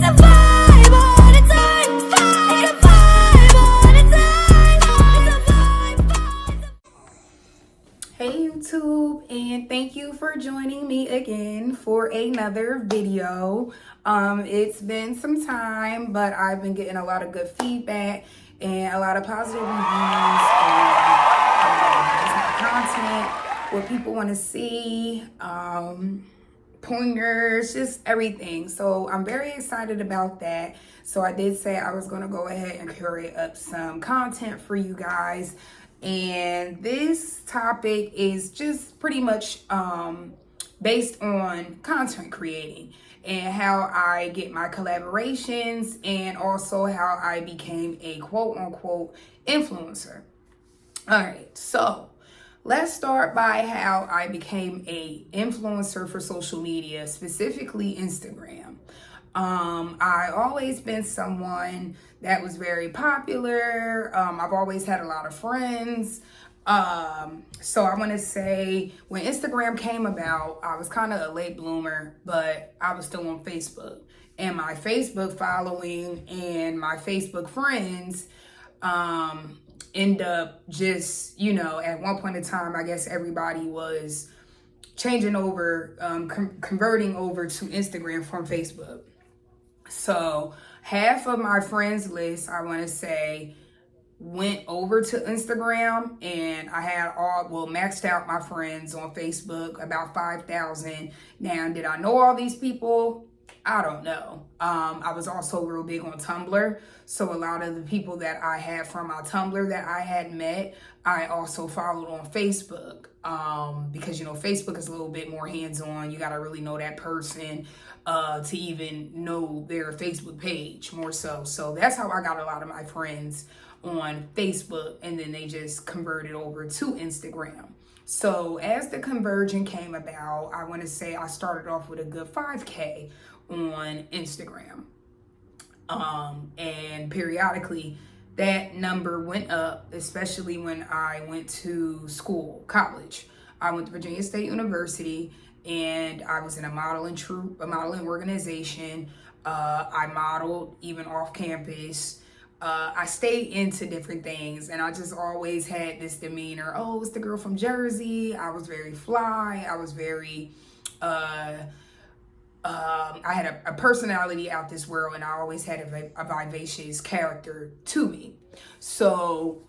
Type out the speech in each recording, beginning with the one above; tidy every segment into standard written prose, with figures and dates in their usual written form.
a vibe all the time. It's a vibe all the time. It's a vibe. Hey YouTube, and thank you for joining me again for another video. It's been some time, but I've been getting a lot of good feedback and a lot of positive reviews on just my content, what people want to see, pointers, just everything. So I'm very excited about that. So I did say I was going to go ahead and curate up some content for you guys. And this topic is just pretty much based on content creating and how I get my collaborations and also how I became a quote unquote influencer. All right, so let's start by how I became a influencer for social media, specifically Instagram. I always been someone that was very popular. I've always had a lot of friends. So I want to say when Instagram came about, I was kind of a late bloomer, but I was still on Facebook. And my Facebook following and my Facebook friends end up just, at one point in time, I guess everybody was changing over, converting over to Instagram from Facebook. So half of my friends list, I want to say, went over to Instagram, and I had maxed out my friends on Facebook, about 5,000. Now, did I know all these people? I don't know. I was also real big on Tumblr. So a lot of the people that I had from my Tumblr that I had met, I also followed on Facebook. Because, Facebook is a little bit more hands-on. You got to really know that person to even know their Facebook page more so. So that's how I got a lot of my friends on Facebook, and then they just converted over to Instagram. So as the conversion came about, I want to say I started off with a good 5K on Instagram. And periodically that number went up, especially when I went to college. I went to Virginia State University, and I was in a modeling troupe, a modeling organization. I modeled even off campus. I stayed into different things, and I just always had this demeanor. Oh, it's the girl from Jersey. I was very fly. I was very, I had a personality out this world, and I always had a vivacious character to me. So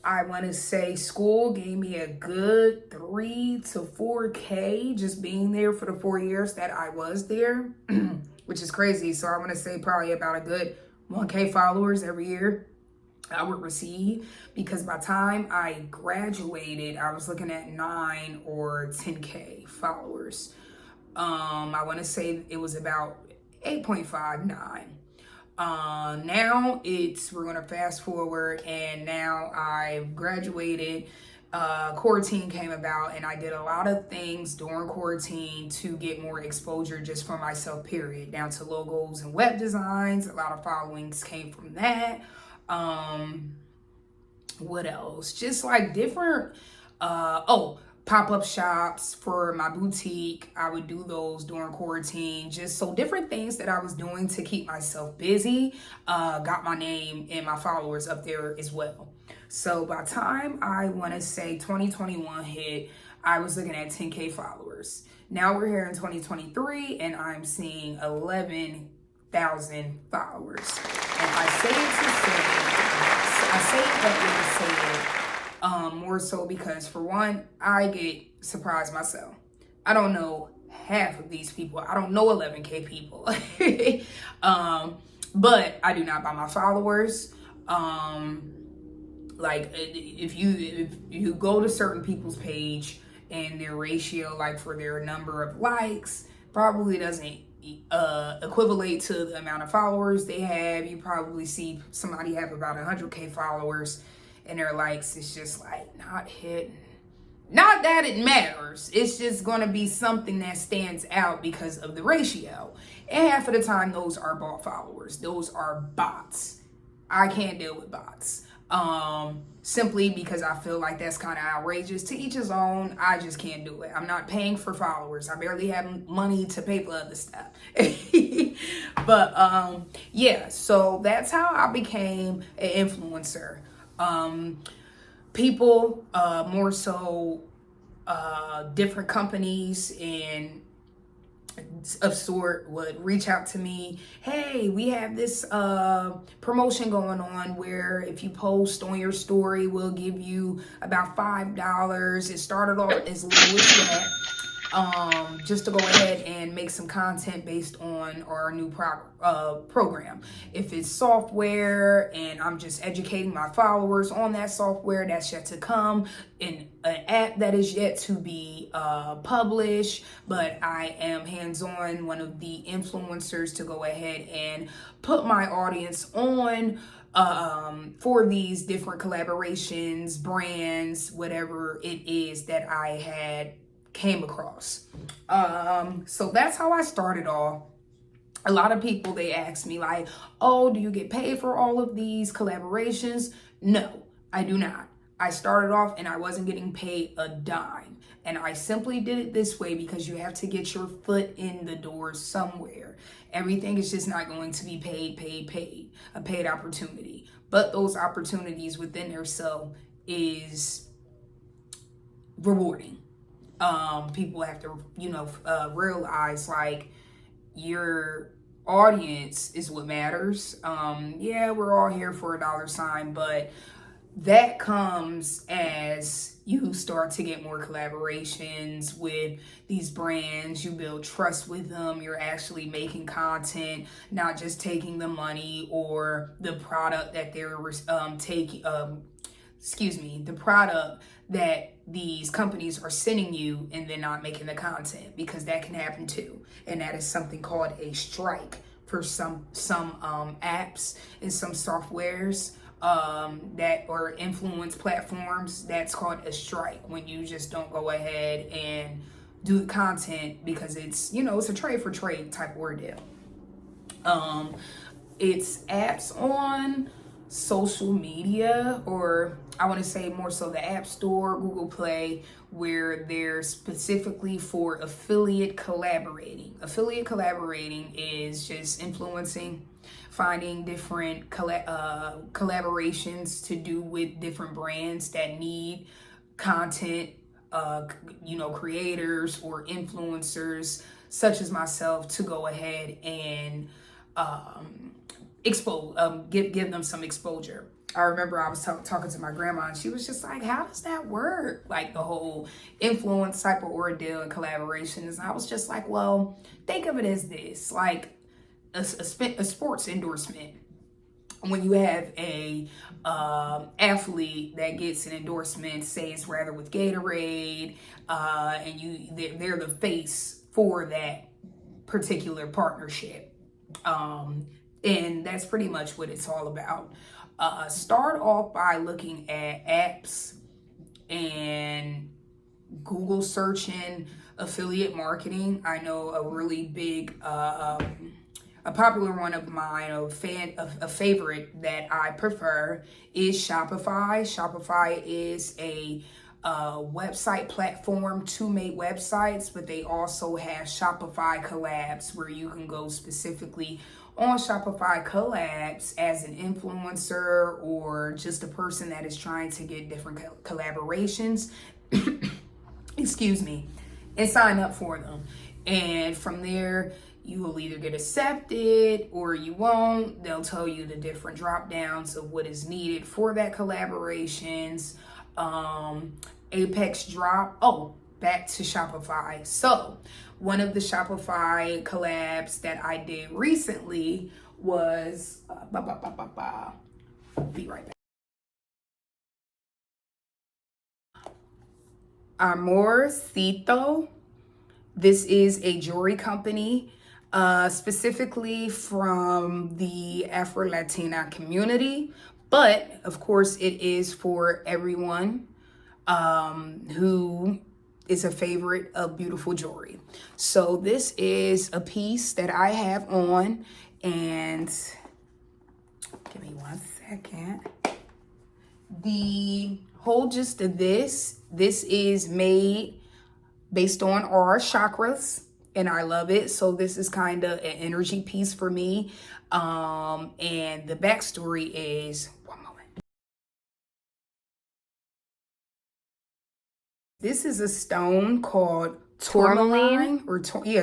I want to say school gave me a good 3 to 4K just being there for the 4 years that I was there, which is crazy. So I want to say probably about a good 1K followers every year I would receive, because by the time I graduated, I was looking at 9 or 10K followers. I want to say it was about 8.59. Now we're going to fast forward, and now I've graduated. Quarantine came about, and I did a lot of things during quarantine to get more exposure just for myself, period, down to logos and web designs. A lot of followings came from that. What else? Just like different, pop-up shops for my boutique. I would do those during quarantine. Just so different things that I was doing to keep myself busy, got my name and my followers up there as well. So by the time I want to say 2021 hit, I was looking at 10K followers. Now we're here in 2023, and I'm seeing 11,000 followers. And I say it more so because, for one, I get surprised myself. I don't know half of these people. I don't know 11K people. But I do not buy my followers. Like if you go to certain people's page, and their ratio, like for their number of likes, probably doesn't equivalent to the amount of followers they have. You probably see somebody have about 100K followers, and their likes is just like not hitting. Not that it matters. It's just going to be something that stands out because of the ratio. And half of the time, those are bot followers. Those are bots. I can't deal with bots. Simply because I feel like that's kind of outrageous. To each his own. I just can't do it. I'm not paying for followers. I barely have money to pay for other stuff. But yeah, so that's how I became an influencer. People, more so, different companies and of sort would reach out to me. Hey, we have this promotion going on where if you post on your story, we'll give you about $5. It started off as low as that. Just to go ahead and make some content based on our new program. If it's software and I'm just educating my followers on that software, that's yet to come. In an app that is yet to be published, but I am hands-on, one of the influencers to go ahead and put my audience on for these different collaborations, brands, whatever it is that I had came across. So that's how I started off. A lot of people, they ask me like, oh, do you get paid for all of these collaborations? No, I do not. I started off and I wasn't getting paid a dime. And I simply did it this way because you have to get your foot in the door somewhere. Everything is just not going to be a paid opportunity. But those opportunities within themselves is rewarding. People have to, realize like your audience is what matters. Yeah, we're all here for a dollar sign, but that comes as you start to get more collaborations with these brands. You build trust with them. You're actually making content, not just taking the money or the product that they're taking. The product that these companies are sending you and they're not making the content, because that can happen too. And that is something called a strike for some apps and some softwares that or influence platforms. That's called a strike, when you just don't go ahead and do the content because it's a trade for trade type ordeal. It's apps on social media, or I want to say more so the App Store, Google Play, where they're specifically for affiliate collaborating. Affiliate collaborating is just influencing, finding different collaborations to do with different brands that need content, creators or influencers such as myself to go ahead and give them some exposure. I remember I was talking to my grandma and she was just like, how does that work? Like the whole influence type of ordeal and collaborations. And I was just like, well, think of it as this, like a sports endorsement. When you have a athlete that gets an endorsement, say it's rather with Gatorade, and they're the face for that particular partnership. And that's pretty much what it's all about. Start off by looking at apps and Google searching affiliate marketing. I know a really big, a popular one of mine, a favorite that I prefer is Shopify. Shopify is a website platform to make websites, but they also have Shopify Collabs, where you can go specifically on Shopify Collabs as an influencer or just a person that is trying to get different collaborations, excuse me, and sign up for them. And from there, you will either get accepted or you won't. They'll tell you the different drop downs of what is needed for that collaborations. ApexDrop. Oh, back to Shopify. So one of the Shopify collabs that I did recently was be right back. Amorcito. This is a jewelry company, specifically from the Afro-Latina community, but of course it is for everyone who is a favorite of beautiful jewelry. So this is a piece that I have on, and give me 1 second. the whole gist of this is made based on our chakras, and I love it. So this is kind of an energy piece for me. And the backstory is, one moment. This is a stone called tourmaline,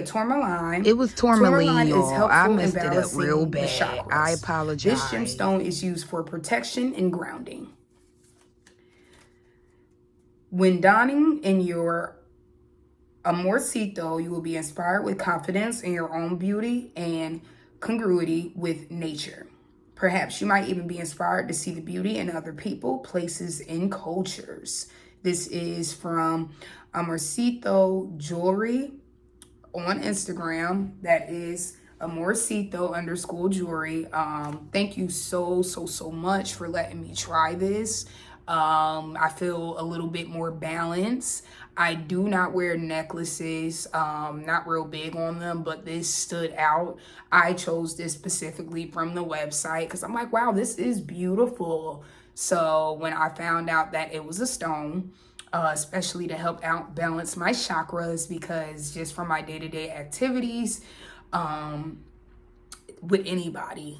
tourmaline. It was tourmaline, Tourmaline is y'all. I helpful in messed it up balancing real the bad. chakras. I apologize. This gemstone is used for protection and grounding. When donning in your amorcito, you will be inspired with confidence in your own beauty and congruity with nature. Perhaps you might even be inspired to see the beauty in other people, places, and cultures. This is from Amorcito Jewelry on Instagram. That is Amorcito_jewelry. Thank you so much for letting me try this. I feel a little bit more balanced. I do not wear necklaces, not real big on them, but this stood out. I chose this specifically from the website because I'm like, wow, this is beautiful. So when I found out that it was a stone, especially to help out balance my chakras, because just from my day-to-day activities, with anybody,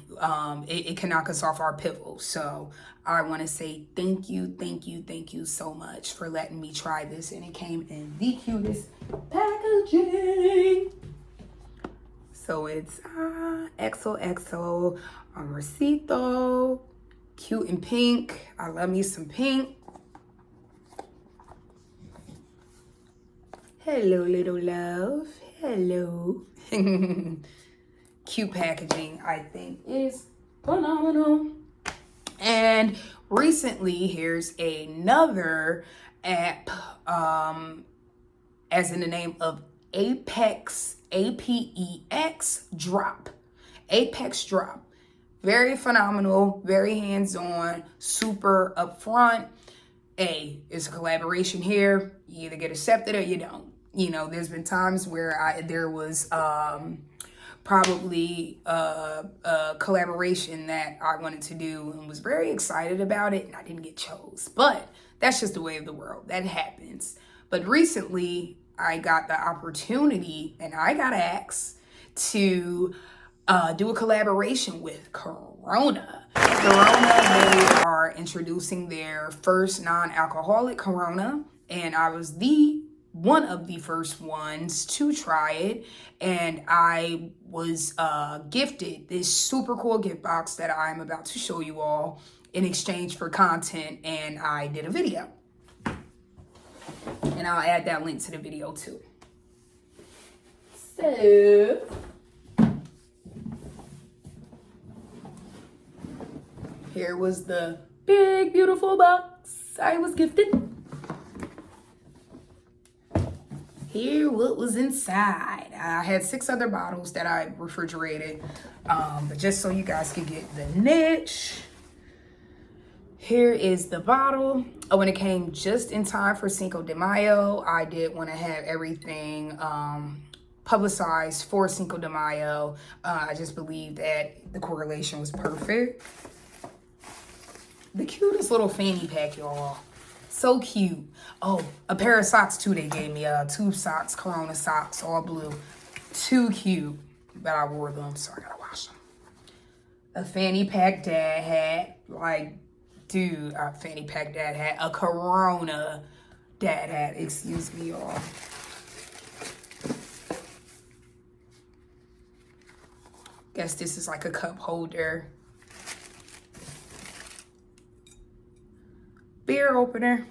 it can knock us off our pivot. So I want to say thank you so much for letting me try this, and it came in the cutest packaging. So it's XOXO Amorcito, cute and pink. I love me some pink. Hello, little love. Hello. Cute packaging, I think, is phenomenal. And recently, here's another app, as in the name of Apex, APEX Drop. ApexDrop. Very phenomenal, very hands-on, super upfront. It's a collaboration here. You either get accepted or you don't. You know, there's been times where there was probably a collaboration that I wanted to do and was very excited about it, and I didn't get chose. But that's just the way of the world. That happens. But recently, I got the opportunity, and I got asked to do a collaboration with Corona. They are introducing their first non-alcoholic Corona, and I was one of the first ones to try it, and I was gifted this super cool gift box that I'm about to show you all in exchange for content, and I did a video. And I'll add that link to the video too. So here was the big, beautiful box I was gifted. Here, what was inside. I had 6 other bottles that I refrigerated, but just so you guys can get the niche. Here is the bottle. When it came just in time for Cinco de Mayo, I did want to have everything publicized for Cinco de Mayo. I just believe that the correlation was perfect. The cutest little fanny pack, y'all. So cute. Oh, a pair of socks too. They gave me 2 socks, Corona socks, all blue. Too cute. But I wore them, so I gotta wash them. A fanny pack dad hat. Like, dude, a fanny pack dad hat. A Corona dad hat. Excuse me, y'all. Guess this is like a cup holder. Beer opener.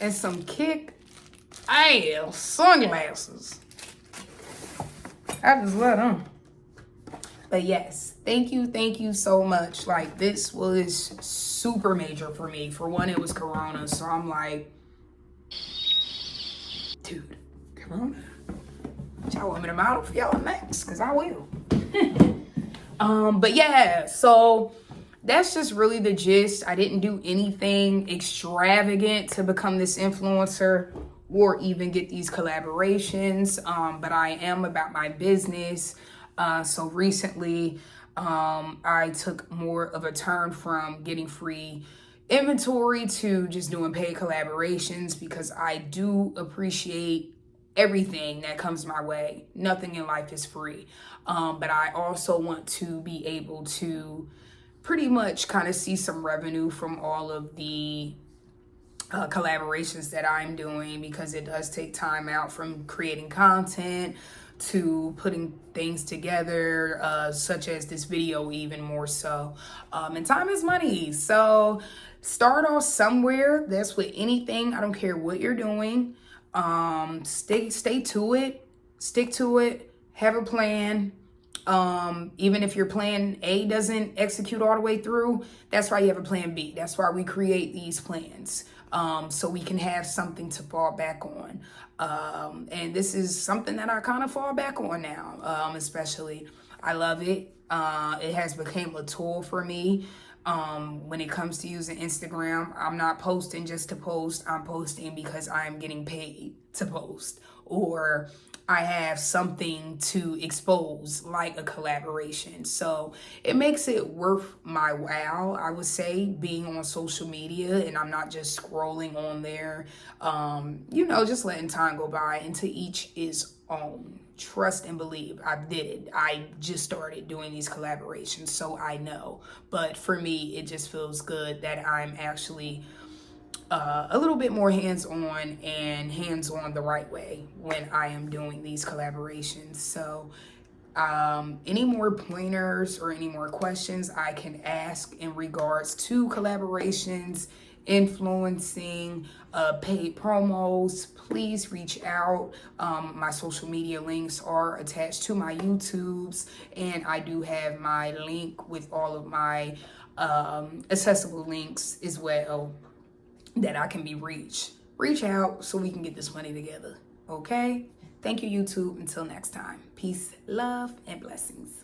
And some sunglasses. I just love them. But yes, thank you so much. Like, this was super major for me. For one, it was Corona, so I'm like, dude, Corona? Y'all want me to model for y'all next? Because I will. But yeah, so that's just really the gist. I didn't do anything extravagant to become this influencer or even get these collaborations, but I am about my business. So recently, I took more of a turn from getting free inventory to just doing paid collaborations because I do appreciate everything that comes my way. Nothing in life is free. But I also want to be able to pretty much kind of see some revenue from all of the collaborations that I'm doing, because it does take time out from creating content to putting things together, such as this video, even more so. And time is money. So start off somewhere. That's with anything. I don't care what you're doing. Stay to it. Stick to it. Have a plan. Even if your plan A doesn't execute all the way through, that's why you have a plan B. That's why we create these plans. So we can have something to fall back on. And this is something that I kind of fall back on now, especially. I love it. It has become a tool for me. When it comes to using Instagram, I'm not posting just to post. I'm posting because I'm getting paid to post, or I have something to expose, like a collaboration. So it makes it worth my while, I would say, being on social media, and I'm not just scrolling on there, just letting time go by. And to each his own. Trust and believe. I did it. I just started doing these collaborations, so I know. But for me, it just feels good that I'm actually a little bit more hands-on, and hands-on the right way when I am doing these collaborations. So any more pointers or any more questions I can ask in regards to collaborations, influencing, paid promos, please reach out. My social media links are attached to my YouTubes, and I do have my link with all of my accessible links as well that I can be reached. Reach out so we can get this money together. Okay? Thank you, YouTube. Until next time. Peace, love, and blessings.